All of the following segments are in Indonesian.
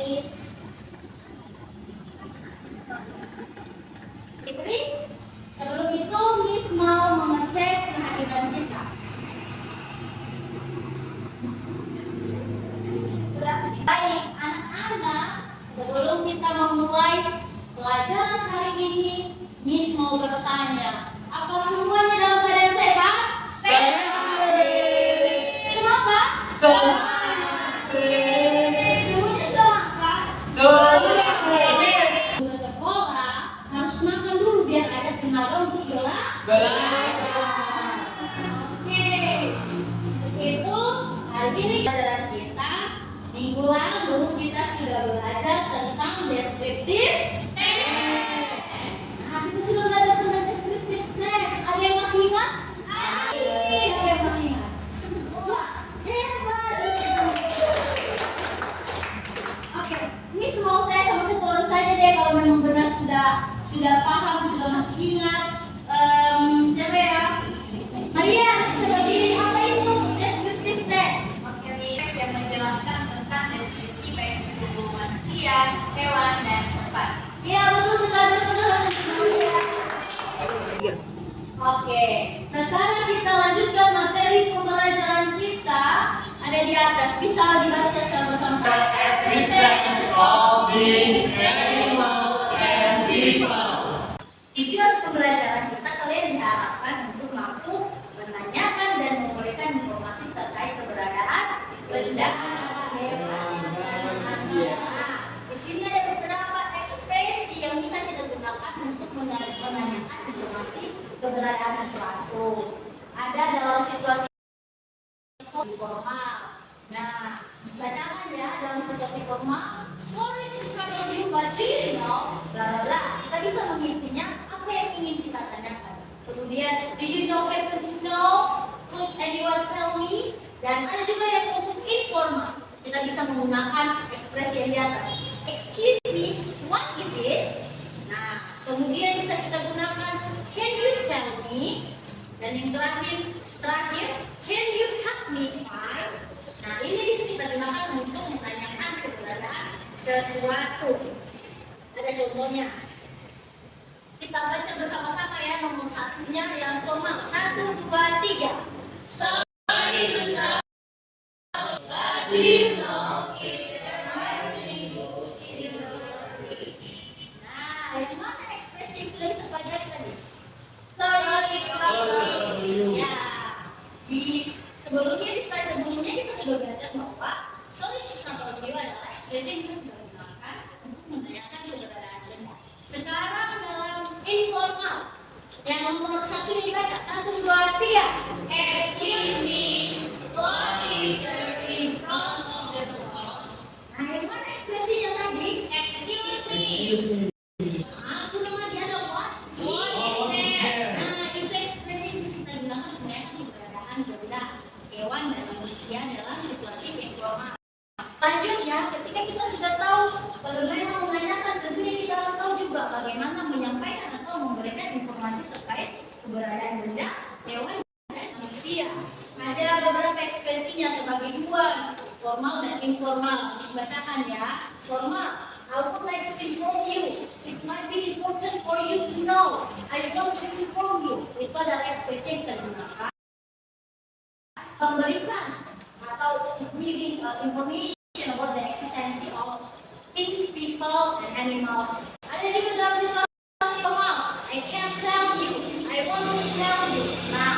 Miss. Fitri, sebelum itu Miss mau mengecek kehadiran kita. Baik, anak-anak, sebelum kita memulai pelajaran hari ini, Miss mau bertanya, apa semuanya dalam keadaan sehat? Sehat. Semangat? Semangat. Semuanya semangat? Semangat. Ke sekolah harus makan dulu biar ada tenaga untuk belajar. Oke, begitu. Hari ini pelajaran kita minggu lalu kita sudah belajar tentang deskriptif text. Nah, kita sudah belajar tentang deskriptif text. Ada yang masih ingat? Siapa yang masih ingat? Semua. Hebat. Oke, ini semua tes sama satu orang saja deh kalau memang benar sudah paham, sudah masih ingat. Siapa ya? Maria, coba pilih apa itu deskriptif text? Oke, teks yang menjelaskan tentang deskripsi baik itu manusia, hewan, dan tempat. Iya, betul sekali, betul. Oke, sekarang kita lanjutkan materi pembelajaran kita. Ada di atas, bisa dibaca secara bersama-sama. Existence of beings, animals, and people. Tujuan pembelajaran kita kalian diharapkan untuk mampu menanyakan dan memberikan informasi terkait keberadaan benda, hewan, dan manusia. Di sini ada beberapa ekspresi yang bisa kita gunakan untuk menanyakan informasi keberadaan sesuatu. Ada dalam situasi formal. Nah, dibacakan ya dalam situasi formal. Sorry to trouble you, but do you know? Bla bla bla. Kita bisa mengisinya apa yang ingin kita tanyakan. Kemudian, do you know happen to know? Could anyone tell me? Dan ada juga yang untuk informal. Kita bisa menggunakan ekspresi yang di atas. Excuse me, what is it? Nah, kemudian bisa kita gunakan can you tell me? Dan yang terakhir, can you help me find? Nah, ini bisa kita gunakan untuk menanyakan keberadaan sesuatu. Ada contohnya. Kita baca bersama-sama ya, nomor satunya yang formal. 1, 2, 3. Sorry to trouble, but do you know if there are any books in your reach? Nah, yang mana ekspresi yang sudah kita pelajari tadi? Sorry to trouble you. Ya, di slide sebelumnya kita sudah belajar bahwa sorry to trouble you adalah ekspresi yang bisa kita gunakan untuk menanyakan keberadaan benda. Sekarang dalam informal, yang nomor 1 yang dibaca 1, 2, 3. Excuse me, what is there in front of the box? Nah, yang mana ekspresinya tadi? Excuse me. Aku lagi ada what? What is there? Nah, itu ekspresi yang bisa kita gunakan untuk menanyakan keberadaan benda, hewan, dan manusia dalam situasi informal. Lanjut ya, ketika kita sudah tahu bagaimana menanyakan, tentunya kita harus tahu juga bagaimana menyampaikan atau memberikan informasi terkait keberadaan benda, hewan, dan manusia. Ada beberapa ekspresinya terbagi dua, formal dan informal. Dibacakan ya. Formal, I would like to inform you. It might be important for you to know. I want to inform you. Itu adalah ekspresi yang kita gunakan memberikan atau giving information about the existence of things, people, and animals. Ada juga dalam situasi formal. I can't tell you. I want to tell you. Nah,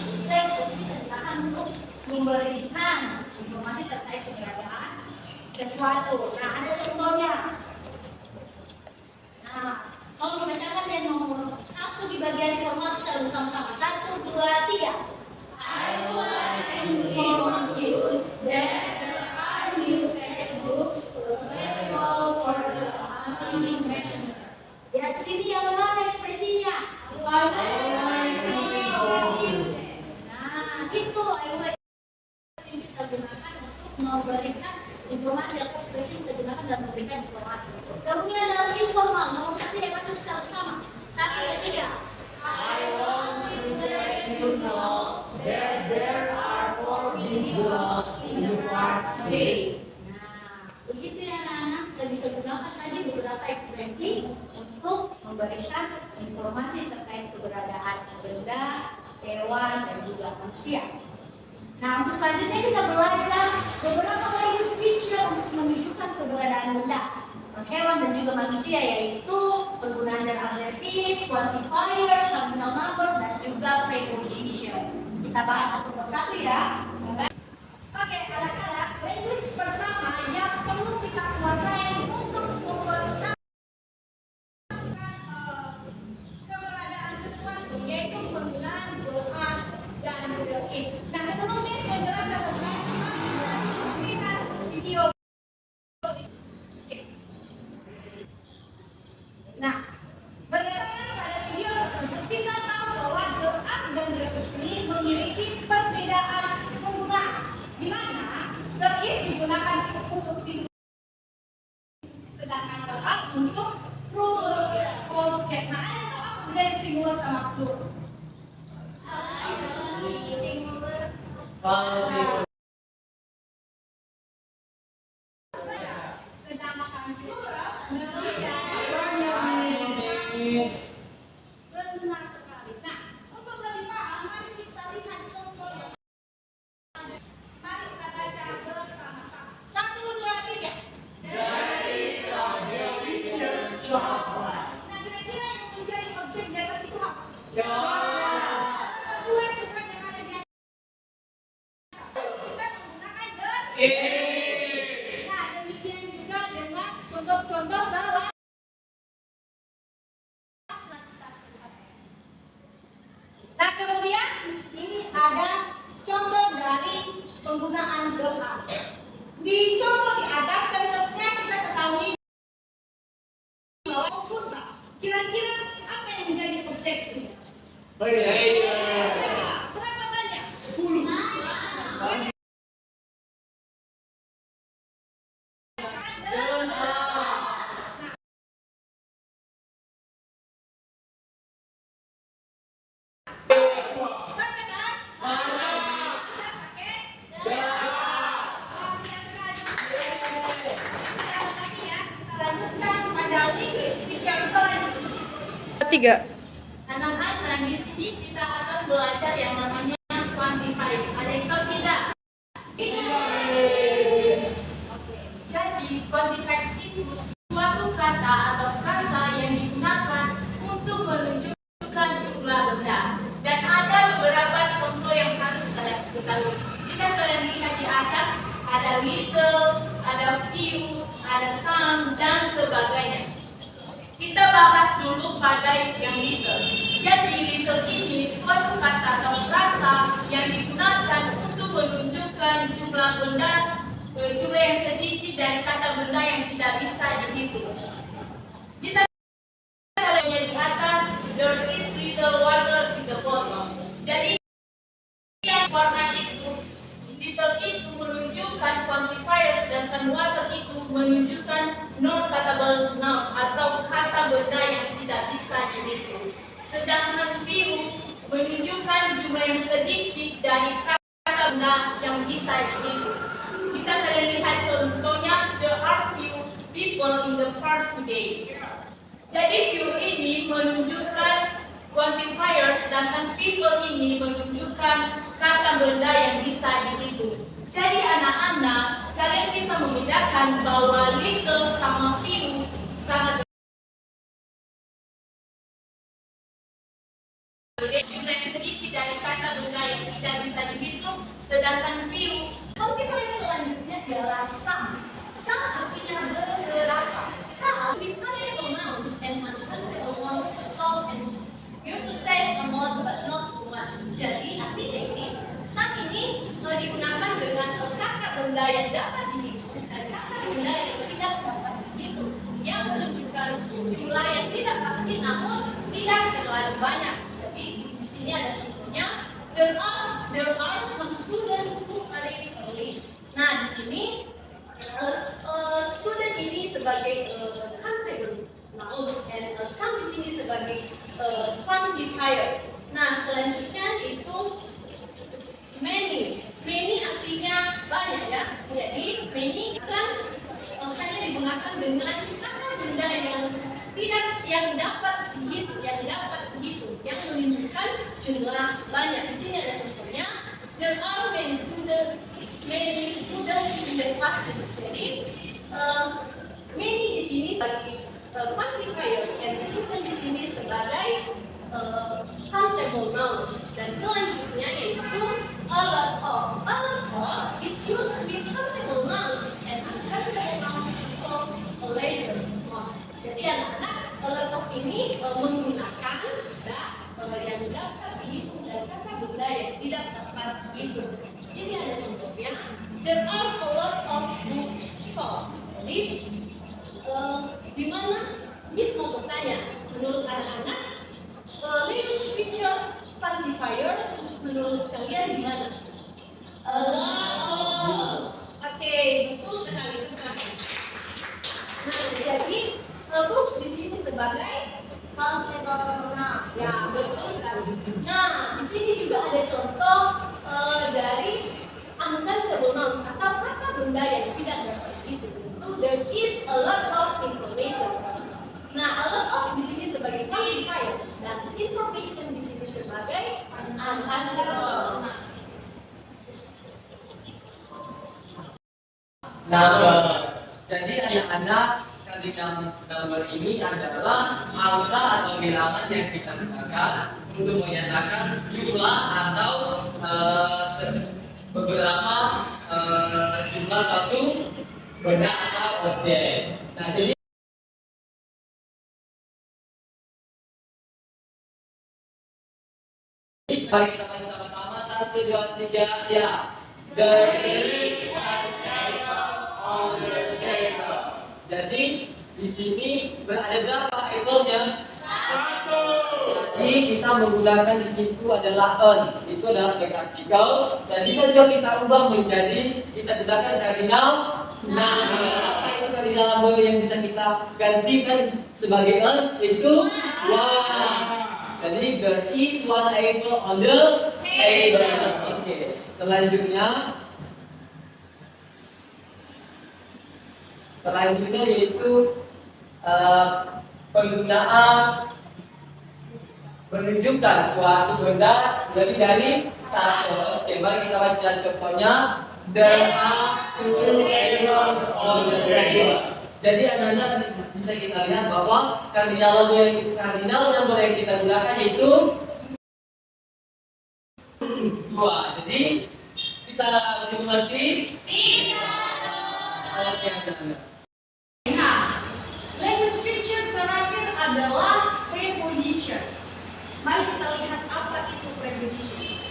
itu ekspresi kita gunakan untuk memberikan informasi terkait keberadaan sesuatu. Nah, ada contohnya. Nah, tolong dibacakan yang nomor 1 di bagian formal secara bersama-sama. 1, 2, 3. I would like to inform you that there are new textbooks available for the upcoming semester. Ya, di sini yang mana ekspresinya? I would like to inform you. Nah, itu I would like to kita gunakan untuk memberikan informasi atau ekspresi yang kita gunakan dalam memberikan informasi. Kemudian dalam informal, nomor 1 yang baca secara bersama. 1, 2, 3. I want to let you know that there are 4 big blocks in the part 3. Nah, begitu ya anak-anak. tentu saja beberapa ekspresi untuk memberikan informasi terkait keberadaan benda, hewan, dan juga manusia. Nah, untuk selanjutnya kita belajar beberapa language feature untuk menunjukkan keberadaan benda, hewan, dan juga manusia, yaitu penggunaan dan adjectives, quantifier, terminal number, dan juga preposition. Kita bahas satu persatu ya. Oke, anak-anak, language pertama yang perlu kita kuasai untuk mempertahankan keberadaan sesuatu, yaitu penggunaan doa dan juga is. Nah, sebelumnya saya jelaskan tentang lihat video. Nah, berdasarkan pada video tersebut, kita tahu bahwa doa dan is ini memiliki perbedaan penggunaan, di mana is digunakan untuk singular, sedangkan doa untuk plural objek. Nah, itu apa bedanya singular sama plural? Sedangkan plural benar sekali. Nah, untuk lebih paham, mari kita lihat contoh yang ada. Mari kita baca bersama-sama. 1, 2, 3. Nah, kira-kira yang menjadi objek di atas itu apa? Dua coba yang ada di atas. Kita menggunakan Nah, demikian juga dengan contoh-contoh dalam. Nah, kemudian ini ada contoh dari penggunaan doa. Di contoh di atas, contohnya kita ketahui bahwa surga. Kira-kira apa yang menjadi objek sini? Berapa banyak? 10. Tiga. Anak-anak, di sini kita akan belajar yang namanya quantifiers. Ada yang tahu tidak? Oke. Jadi quantifiers itu suatu kata atau frasa yang digunakan untuk menunjukkan jumlah benda. Dan ada beberapa contoh yang harus kalian ketahui. Bisa kalian lihat di atas, ada little, ada few, ada some, dan sebagainya. Kita bahas dulu pada yang little. Jadi little ini suatu kata atau frasa yang digunakan untuk menunjukkan jumlah benda, jumlah yang sedikit dari kata benda yang tidak bisa dihitung. Bisa kalian lihat di atas, there is little water in the bottle. Jadi yang warna itu, little itu menunjukkan quantifier, sedangkan water itu menunjukkan non-katable noun atau kata benda yang tidak bisa dihitung. Sedangkan few menunjukkan jumlah yang sedikit dari kata benda yang bisa dihitung. Bisa kalian lihat contohnya, there are few people in the park today. Jadi few ini menunjukkan quantifier, sedangkan people ini menunjukkan kata benda yang bisa dihitung. Jadi anak-anak, kalian bisa membedakan bahwa little sama few sangat berbeda. Jumlah yang sedikit dari kata benda yang tidak bisa dihitung, sedangkan few. Quantifier selanjutnya adalah some. Some artinya beberapa. Some with variable nouns and uncountable nouns to solve and use to take a lot but not too much. Jadi artinya ini, some ini digunakan dengan kata benda yang dapat dihitung dan kata benda yang tidak dapat dihitung, yang menunjukkan jumlah yang tidak pasti namun tidak terlalu banyak. Jadi di sini ada contohnya, there are some students who arrive early. Nah, di sini student ini sebagai countable nouns dan some di sini sebagai quantifier. Nah, selanjutnya itu many. Many artinya banyak ya. Jadi many kan hanya digunakan dengan kata benda yang dapat begitu, yang menunjukkan jumlah banyak. Di sini ada contohnya. There are many students in the classroom. Jadi many di sini sebagai quantifier dan student di sini sebagai countable nouns, dan selanjutnya yaitu a lot of. A lot of is used with countable nouns and uncountable nouns to solve a later one. Jadi anak-anak, a lot of ini menggunakan yang dapat dihitung dan kata benda yang tidak dapat dihitung. Di sini ada contohnya. There are a lot of books sold. Jadi di mana Miss mau bertanya, menurut anak-anak, language feature quantifier menurut kalian di mana? Oke, betul sekali bukan? Nah, jadi books di sini sebagai countable noun. Ya, betul sekali. Nah, di sini juga ada contoh dari uncountable nouns atau kata benda yang tidak dapat dihitung. There is a lot of information. Nah, a lot of di sini sebagai quantifier dan information di sini sebagai uncountable nouns. Jadi anak-anak, kandungan nomor ini adalah angka atau bilangan yang kita gunakan untuk menyatakan jumlah atau beberapa jumlah satu benda atau objek. Nah, jadi mari kita baca sama-sama 1, 2, 3 ya. There is a table on the table. Jadi di sini ada berapa ekornya? 1. Jadi kita menggunakan di situ adalah on. Itu adalah sebagai artikel. Dan bisa juga kita ubah menjadi kita gunakan kardinal. Nah, apa itu kardinal number yang bisa kita gantikan sebagai on? Itu one. Jadi there is one apple on the table. Oke. Selanjutnya yaitu penggunaan menunjukkan suatu benda lebih dari satu. Oke, mari kita baca contohnya. There are 2 apples on the table. Jadi anak-anak bisa kita lihat bahwa kardinal nomor yang kita gunakan yaitu 2. Jadi bisa dimengerti? Bisa. Oke, anak-anak. Nah, language feature terakhir adalah preposition. Mari kita lihat apa itu preposition.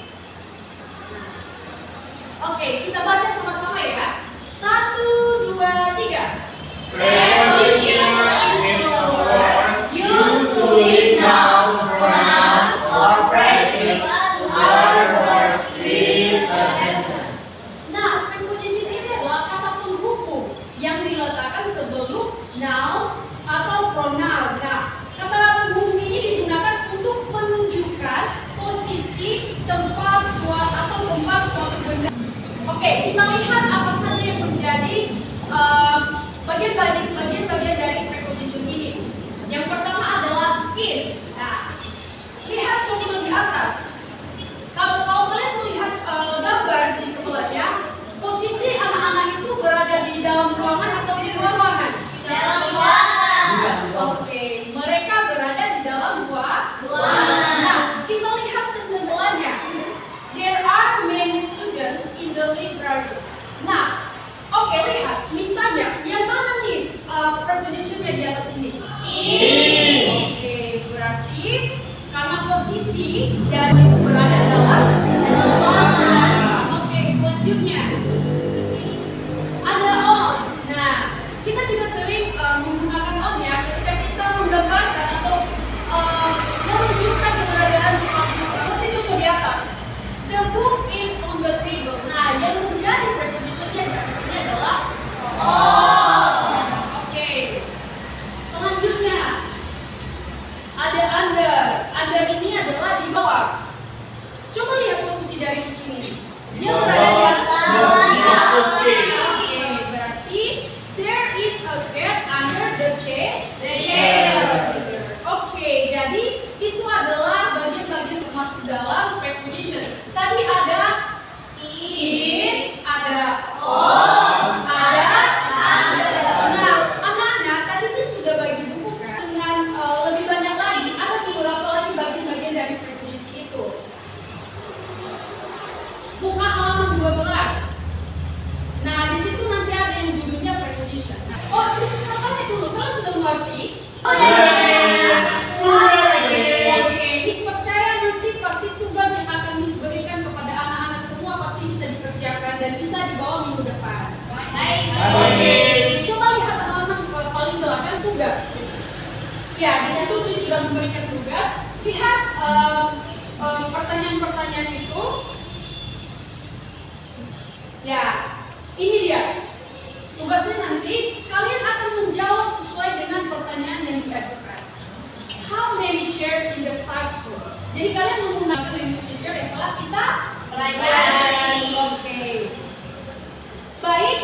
Oke, kita baca sama-sama ya. 1, 2, 3. Preposition is the word used to lead nouns, pronouns, or phrases to other words with a sentence. Nah, preposition ini adalah kata penghubung yang diletakkan sebelum noun atau pronoun. Nah, kata penghubung ini digunakan untuk menunjukkan posisi tempat suatu benda. Oke, kita lihat apa saja yang menjadi bagian-bagian dari preposition ini. Yang pertama adalah in. Nah, lihat contoh di atas. Kalau kalian melihat gambar di sebelahnya, posisi anak-anak itu berada di dalam ruangan atau di luar ruangan? Dalam ruangan. Oke, mereka berada di dalam ruangan. Nah, kita lihat sentencelanya. There are many students in the library. Nah, oke, lihat, misalnya, yang mana nih prepositionnya di atas ini? In. Oke, berarti karena posisi dan itu berada dalam ruangan. Oke, selanjutnya ada on. Nah, kita juga sering menggunakan on ya ketika kita menggambarkan atau menunjukkan keberadaan suatu. Seperti contoh di atas. The book is on the table. Nah, yang menjadi prepositionnya di atas ini adalah on. Oke. Selanjutnya ada under. Under ini adalah di bawah. a cat under the chair. Oke, jadi itu adalah bagian-bagian termasuk dalam preposition. Tadi ada in, ada on, ada under. Nah, anak-anak tadi itu sudah bagi buku kan? Dengan lebih banyak lagi, ada beberapa lagi bagian-bagian dari preposisi itu. Buka halaman 12. Nah, di situ nanti ada yang judulnya preposition. Nah, oh, disebutkan itu dulu. Kalian sudah mengerti? Oke, Miss percaya nanti pasti tugas yang akan Miss berikan kepada anak-anak semua pasti bisa dikerjakan dan bisa dibawa minggu depan. Baik. Coba lihat halaman paling belakang tugas. Ya, di situ Miss sudah memberikan tugas. Lihat pertanyaan-pertanyaan itu. Ya, ini dia. Tugasnya nanti kalian akan menjawab sesuai dengan pertanyaan yang diajukan. How many chairs in the classroom? Jadi kalian menggunakan literature yang telah kita pelajari. Oke. Baik,